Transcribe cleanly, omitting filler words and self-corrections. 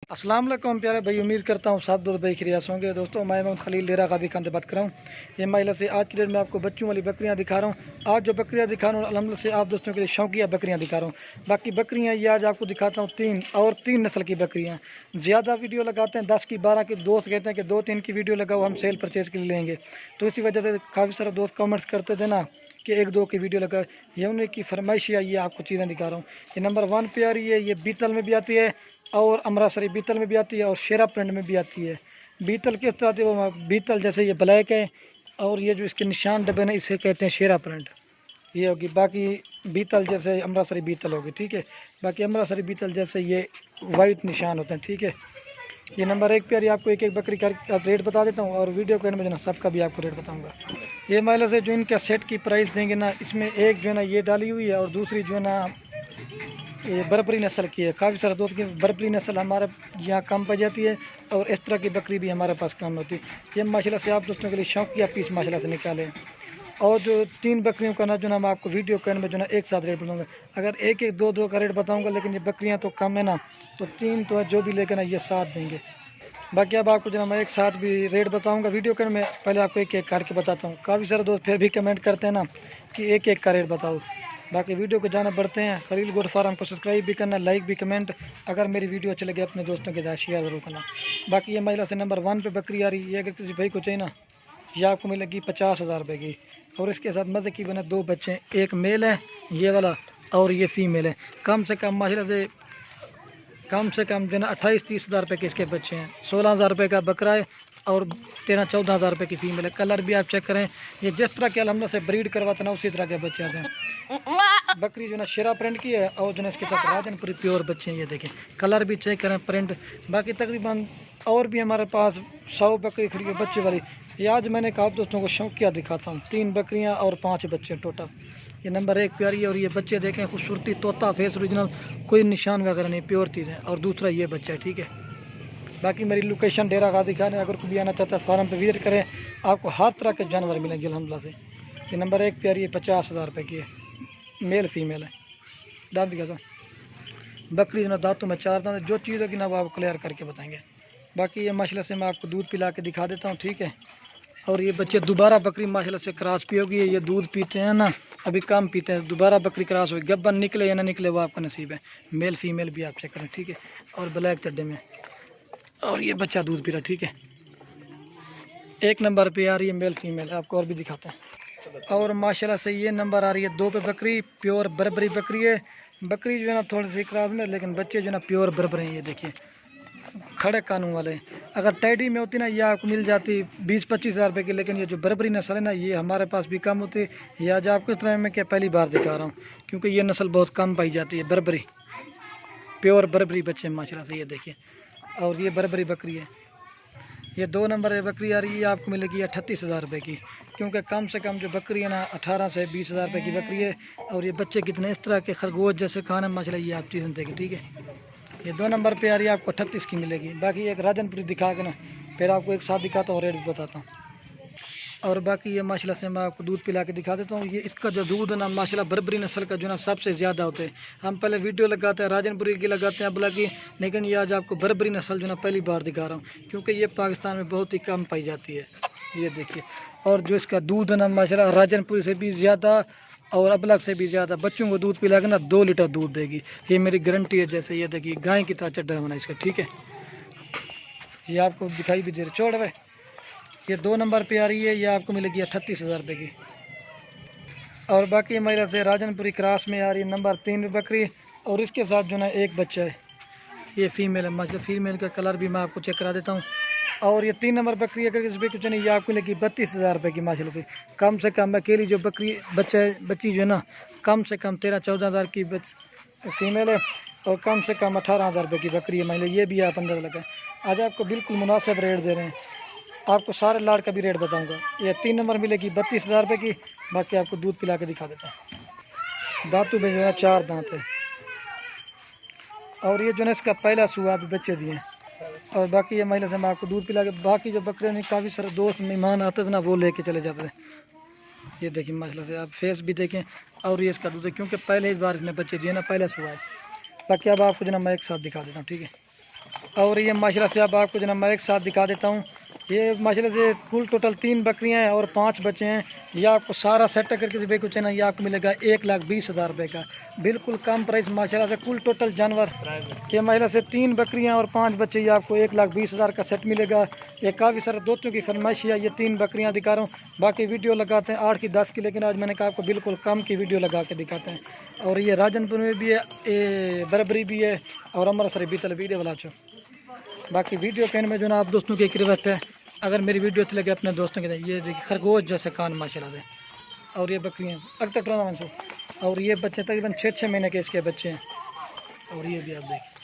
अस्सलाम वालेकुम प्यारे भाई, उम्मीद करता हूँ सब दोस्त भाई खिरियास होंगे। दोस्तों मैं मोहम्मद खलील डेरा गादी खान से बात कर रहा हूँ। ये महिला से आज की डेट में आपको बच्चों वाली बकरियाँ दिखा रहा हूँ। आज जो बकरियाँ दिखा रहा हूँ अल्हम्दुलिल्लाह से आप दोस्तों के लिए शौकिया बकरियाँ दिखा रहा हूँ। बाकी बकरियाँ ये आज आपको दिखाता हूँ तीन नस्ल की बकरियाँ। ज़्यादा वीडियो लगाते हैं 10 की 12 की, दोस्त कहते हैं कि 2-3 की वीडियो लगाओ, हम सेल परचेज़ के लिए लेंगे। तो इसी वजह से काफ़ी सारे दोस्त कमेंट्स करते थे ना कि 1-2 की वीडियो लगा। ये उन्हीं की फरमाइश है, ये आपको चीज़ें दिखा रहा हूँ। ये नंबर 1 पे आ रही है, ये बीतल में भी आती है और अमरासरी बीतल में भी आती है और शेरा प्रिंट में भी आती है। बीतल किस तरह से, वो बीतल जैसे ये ब्लैक है और ये जो इसके निशान डब्बे हैं इसे कहते हैं शेरा प्रिंट, ये होगी। बाकी बीतल जैसे अमरासरी बीतल होगी, ठीक है। बाकी अमरासरी बीतल जैसे ये वाइट निशान होते हैं, ठीक है। ये नंबर 1 पे आ रही है। आपको एक एक बकरी का रेट बता देता हूँ और वीडियो के में जो ना सबका भी आपको रेट बताऊँगा। ये महिला से जो इनका सेट की प्राइस देंगे ना, इसमें एक जो है ना ये डाली हुई है और दूसरी जो है ना ये बरबरी नस्ल की है। काफ़ी सारे दोस्त की बरबरी नस्ल हमारे यहाँ कम पाई जाती है और इस तरह की बकरी भी हमारे पास कम होती है। ये माशाल्लाह से आप दोस्तों के लिए शौकिया पीस माशाल्लाह से निकाले। और जो 3 बकरियों का ना जो ना मैं आपको वीडियो करने में जो ना एक साथ रेट बताऊँगा। अगर एक एक दो का रेट बताऊँगा, लेकिन ये बकरियाँ तो कम है ना, तो 3 तो है जो भी लेकर ना ये 7 देंगे। बाकी अब आपको जो ना मैं एक साथ भी रेट बताऊँगा वीडियो करने में, पहले आपको एक एक करके बताता हूँ। काफ़ी सारे दोस्त फिर भी कमेंट करते हैं ना कि एक एक का रेट बताओ। बाकी वीडियो को जाना बढ़ते हैं। खलील गोट फार्म को सब्सक्राइब भी करना, लाइक भी, कमेंट। अगर मेरी वीडियो अच्छी लगे अपने दोस्तों के साथ शेयर ज़रूर करना। बाकी ये महिला से नंबर 1 पे बकरी आ रही है। ये अगर किसी भाई को चाहिए ना, ये आपको मिलेगी 50,000 रुपये की। और इसके साथ मज़े की बना 2 बच्चे हैं, एक मेल है ये वाला और ये फीमेल है। कम से कम जो है ना 28-30 हज़ार रुपये के इसके बच्चे हैं। 16,000 रुपये का बकरा है और 13-14 हज़ार रुपये की फीमेल है। कलर भी आप चेक करें, ये जिस तरह के अल्हम्दुलिल्लाह से ब्रीड करवाते ना उसी तरह के बच्चे आते हैं। बकरी जो है ना शेरा प्रिंट की है और जो है इसके साथ राजनपुरी प्योर बच्चे हैं। ये देखें, कलर भी चेक करें, प्रिंट। बाकी तकरीबन और भी हमारे पास 100 बकरी खड़ी है बच्चे वाली। ये आज मैंने कहा दोस्तों को शौकिया दिखाता हूँ। 3 बकरियाँ और 5 बच्चे टोटल। ये नंबर 1 पे आ रही है और ये बच्चे देखें, खूबसूरती, तोता फेस ओरिजिनल, कोई निशान वगैरह नहीं, प्योर चीज़ है। और दूसरा ये बच्चा है, ठीक है। बाकी मेरी लोकेशन डेरा गादी खान है। अगर कोई भी आना चाहता है फार्म पे विजिट करें, आपको हर तरह के जानवर मिलेंगे अल्हम्दुलिल्लाह से। ये नंबर 1 पे आ रही है, 50,000 रुपये की है, मेल फीमेल है। डाल दिया था बकरी जो ना दांतों में 4 दांत, जो चीज़ होगी ना वो आप क्लियर करके बताएंगे। बाकी ये माशाल्लाह से मैं आपको दूध पिला के दिखा देता हूँ, ठीक है। और ये बच्चे दोबारा बकरी माशाल्लाह से क्रॉस भी होगी। ये दूध पीते हैं ना, अभी कम पीते हैं, दोबारा बकरी क्रॉस होगी। गब्बन निकले या ना निकले वो आपका नसीब है। मेल फीमेल भी आप चेक करें, ठीक है। और ब्लैक चड्डे में, और ये बच्चा दूध पी रहा, ठीक है। 1 नंबर पे आ रही है मेल फीमेल, आपको और भी दिखाते हैं। और माशाल्लाह से ये नंबर आ रही है 2 पे बकरी, प्योर बरबरी बकरी है। बकरी जो है ना थोड़ी सी क्रॉस में, लेकिन बच्चे जो है ना प्योर बरबरी हैं। ये देखिए खड़े कानून वाले। अगर टैडी में होती ना ये आपको मिल जाती 20-25 हज़ार रुपये की, लेकिन ये जो बरबरी नस्ल है ना ये हमारे पास भी कम होती है। ये आज आपको इस तरह में क्या पहली बार दिखा रहा हूँ, क्योंकि ये नस्ल बहुत कम पाई जाती है। बरबरी, प्योर बरबरी बच्चे माशाल्लाह से, ये देखिए। और ये बरबरी बकरी है। ये 2 नंबर बकरी आ रही है, आपको मिलेगी 38,000 रुपये की, क्योंकि कम से कम जो बकरी है ना 18 से 20 हज़ार रुपये की बकरी है। और ये बच्चे कितने इस तरह के खरगोश जैसे खाने माशाल्लाह, ये आप चीज़ देखें, ठीक है। ये 2 नंबर पे आ रही है, आपको 38 की मिलेगी। बाकी एक राजनपुरी दिखा के ना फिर आपको एक साथ दिखाता हूँ, रेट भी बताता हूँ। और बाकी ये माशाल्लाह से मैं आपको दूध पिला के दिखा देता हूँ। ये इसका जो दूध है ना माशाल्लाह बरबरी नस्ल का जो ना सबसे ज़्यादा होता है। हम पहले वीडियो लगाते हैं राजनपुरी की लगाते हैं अबला की, लेकिन ये आज आपको बरबरी नस्ल जो ना पहली बार दिखा रहा हूँ, क्योंकि ये पाकिस्तान में बहुत ही कम पाई जाती है। ये देखिए, और जो इसका दूध है ना माशाल्लाह राजनपुरी से भी ज़्यादा और अबलग से भी ज़्यादा। बच्चों को दूध पिला के ना 2 लीटर दूध देगी, ये मेरी गारंटी है। जैसे ये देखिए गाय की तरह चड्डा होना इसका, ठीक है। ये आपको दिखाई भी दे रही, छोड़ भाई। ये 2 नंबर पे आ रही है, ये आपको मिलेगी 38,000 रुपये की। और बाकी महिला से राजनपुरी क्रॉस में आ रही है नंबर 3 बकरी, और इसके साथ जो ना एक बच्चा है, ये फीमेल है माशाल्लाह। फीमेल का कलर भी मैं आपको चेक करा देता हूँ। और ये 3 नंबर बकरी अगर इस कुछ नहीं, ये आपको मिलेगी 32,000 रुपये की माशाल्लाह से। कम से कम अकेली जो बच्ची जो है ना कम से कम 13-14 हज़ार की फीमेल है, और कम से कम 18,000 रुपये की बकरी है महिला। ये भी आप अंदर लगा। आज आपको बिल्कुल मुनासिब रेट दे रहे हैं। आपको सारे लाड़ का भी रेट बताऊंगा। ये 3 नंबर मिलेगी 32,000 रुपये की। बाकी आपको दूध पिला के दिखा देता हूँ। दांतों में जो है 4 दांत है, और ये जो है इसका पहला सुआ भी बच्चे दिए हैं। और बाकी ये महिला से मैं आपको दूध पिला के, बाकी जो बकरे नहीं, काफ़ी सारे दोस्त मेहमान आते थे ना वो लेके चले जाते थे। ये देखिए माशाल्लाह से, आप फेस भी देखें। और ये इसका दूध है, क्योंकि पहले इस बार इसने बच्चे दिए ना, पहले सुबह है। बाकी अब आपको जो ना मैं एक साथ दिखा देता हूँ, ठीक है। और ये माशाल्लाह से अब आपको जनाब मैं एक साथ दिखा देता हूँ। ये माशाल्लाह से कुल टोटल 3 बकरियाँ हैं और 5 बच्चे हैं। ये आपको सारा सेट करके भाई कुछ है ना, ये आपको मिलेगा 1,20,000 रुपये का, बिल्कुल कम प्राइस माशाल्लाह से। कुल टोटल जानवर ये माशाल्लाह से 3 बकरियाँ और 5 बच्चे, ये आपको 1,20,000 का सेट मिलेगा। ये काफ़ी सारे दोस्तों की फरमाइश है। ये 3 बकरियाँ दिखा रहा हूँ, बाकी वीडियो लगाते हैं 8 की 10 की, लेकिन आज मैंने कहा आपको बिल्कुल कम की वीडियो लगा के दिखाते हैं। और ये राजनपुर में भी है, ये बरबरी भी है और अमृतसर बीतल वीडियो वाला चो। बाकी वीडियो कहने में जो ना आप दोस्तों की एक रिक्वेस्ट है, अगर मेरी वीडियो अच्छी लगे अपने दोस्तों के साथ, ये देखिए खरगोश जैसे कान माशाल्लाह से। और ये बकरियाँ अक्तर और ये बच्चे तकरीबन 6-6 महीने के इसके बच्चे हैं। और ये भी आप देखिए।